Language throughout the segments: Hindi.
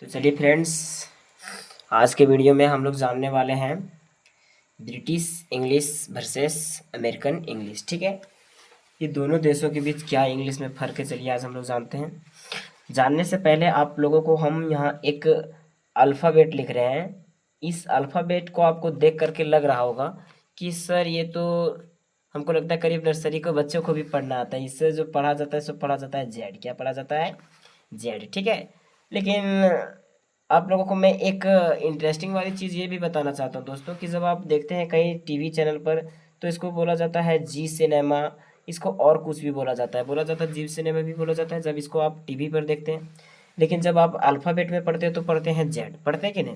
तो चलिए फ्रेंड्स, आज के वीडियो में हम लोग जानने वाले हैं British English versus American English. ठीक है, ये दोनों देशों के बीच क्या इंग्लिश में फ़र्क है, चलिए आज हम लोग जानते हैं। जानने से पहले आप लोगों को हम यहाँ एक अल्फ़ाबेट लिख रहे हैं। इस अल्फ़ाबेट को आपको देख करके लग रहा होगा कि सर ये तो हमको लगता है करीब नर्सरी को बच्चों को भी पढ़ना आता है। इससे जो पढ़ा जाता है सो पढ़ा जाता है जेड। क्या पढ़ा जाता है? जेड। ठीक है, लेकिन आप लोगों को मैं एक इंटरेस्टिंग वाली चीज़ ये भी बताना चाहता हूँ दोस्तों कि जब आप देखते हैं कहीं टीवी चैनल पर तो इसको बोला जाता है जी सिनेमा, इसको और कुछ भी बोला जाता है जी सिनेमा भी बोला जाता है जब इसको आप टीवी पर देखते हैं। लेकिन जब आप अल्फ़ाबेट में पढ़ते हो तो पढ़ते हैं जेड, पढ़ते हैं कि नहीं?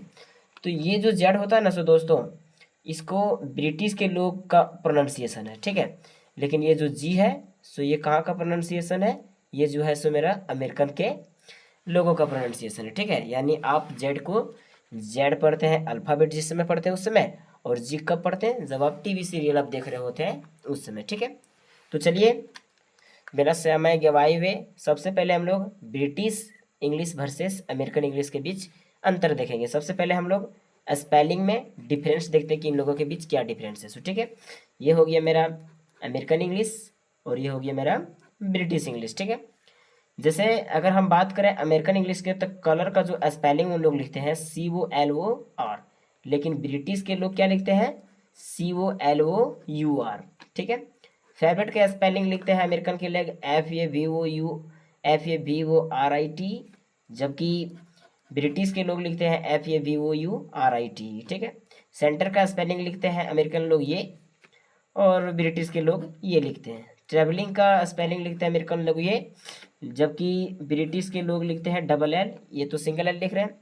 तो ये जो जेड होता है ना सो दोस्तों, इसको ब्रिटिश के लोग का प्रोनाउंसिएशन है। ठीक है, लेकिन ये जो जी है सो ये कहाँ का प्रोनाउंसिएशन है? ये जो है सो मेरा अमेरिकन के लोगों का प्रोनाउंसिएशन है। ठीक है, यानी आप जेड को जेड पढ़ते हैं अल्फ़ाबेट जिस समय पढ़ते हैं उस समय, और जी कब पढ़ते हैं? जब आप टीवी सीरियल आप देख रहे होते हैं उस समय। ठीक है, तो चलिए बिना समय गवाए हुए सबसे पहले हम लोग British English versus American English के बीच अंतर देखेंगे। सबसे पहले हम लोग स्पेलिंग में डिफरेंस देखते हैं कि इन लोगों के बीच क्या डिफरेंस है। सो ठीक है, ये हो गया मेरा अमेरिकन इंग्लिश और ये हो गया मेरा ब्रिटिश इंग्लिश। ठीक है, जैसे अगर हम बात करें अमेरिकन इंग्लिश के तो कलर का जो स्पेलिंग उन लोग लिखते हैं COLOR, लेकिन ब्रिटिश के लोग क्या लिखते हैं? COLOUR। ठीक है, फेवरेट का स्पेलिंग लिखते हैं अमेरिकन के लोग FAVOURIT, जबकि ब्रिटिश के लोग लिखते हैं FAVOURIT। ठीक है, सेंटर का स्पेलिंग लिखते हैं अमेरिकन लोग ये, और ब्रिटिश के लोग ये लिखते हैं। ट्रैवलिंग का स्पेलिंग लिखते हैं अमेरिकन लोग ये, जबकि ब्रिटिश के लोग लिखते हैं LL, ये तो सिंगल एल लिख रहे हैं।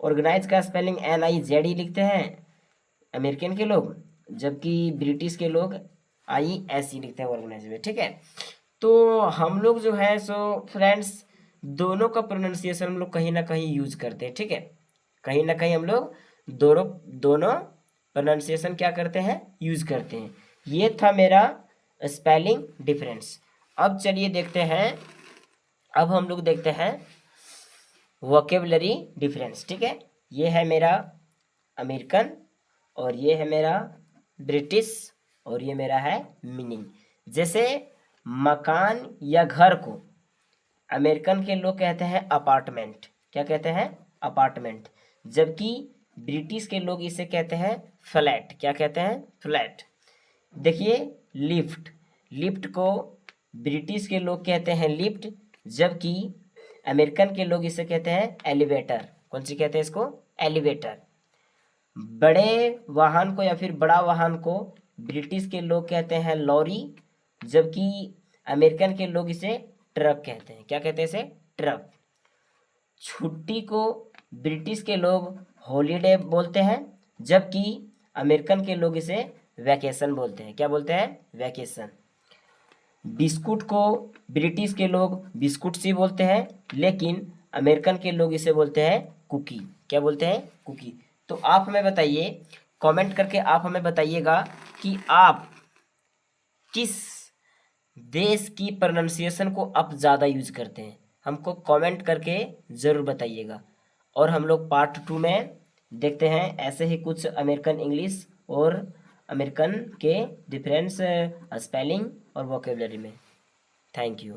ऑर्गेनाइज का स्पेलिंग NIZ ही लिखते हैं अमेरिकन के लोग, जबकि ब्रिटिश के लोग ISE लिखते हैं ऑर्गेनाइज में। ठीक है, तो हम लोग जो है सो फ्रेंड्स दोनों का प्रोनाउंसिएशन हम लोग कहीं ना कहीं यूज करते हैं। ठीक है, कहीं ना कहीं हम लोग दोनों दोनों प्रोनाउंसिएशन क्या करते हैं? यूज करते हैं। ये था मेरा स्पेलिंग डिफरेंस। अब चलिए देखते हैं, अब हम लोग देखते हैं वोकेबलरी डिफरेंस। ठीक है, ये है मेरा अमेरिकन और ये है मेरा ब्रिटिश और ये मेरा है मीनिंग। जैसे मकान या घर को अमेरिकन के लोग कहते हैं अपार्टमेंट। क्या कहते हैं? अपार्टमेंट। जबकि ब्रिटिश के लोग इसे कहते हैं फ्लैट। क्या कहते हैं? फ्लैट। देखिए लिफ्ट, लिफ्ट को ब्रिटिश के लोग कहते हैं लिफ्ट, जबकि अमेरिकन के लोग इसे कहते हैं एलिवेटर। कौन सी कहते हैं इसको? एलिवेटर। बड़े वाहन को या फिर बड़ा वाहन को ब्रिटिश के लोग कहते हैं लॉरी, जबकि अमेरिकन के लोग इसे ट्रक कहते हैं। क्या कहते हैं इसे? ट्रक। छुट्टी को ब्रिटिश के लोग हॉलीडे बोलते हैं, जबकि अमेरिकन के लोग इसे वैकेशन बोलते हैं। क्या बोलते हैं? वैकेशन। बिस्कुट को ब्रिटिश के लोग बिस्कुट सी बोलते हैं, लेकिन अमेरिकन के लोग इसे बोलते हैं कुकी। क्या बोलते हैं? कुकी। तो आप हमें बताइए, कमेंट करके आप हमें बताइएगा कि आप किस देश की प्रोनाउंसिएशन को आप ज़्यादा यूज करते हैं। हमको कमेंट करके ज़रूर बताइएगा। और हम लोग पार्ट 2 में देखते हैं ऐसे ही कुछ अमेरिकन इंग्लिश और अमेरिकन के डिफरेंस स्पेलिंग और वोकेबलरी में। Thank you.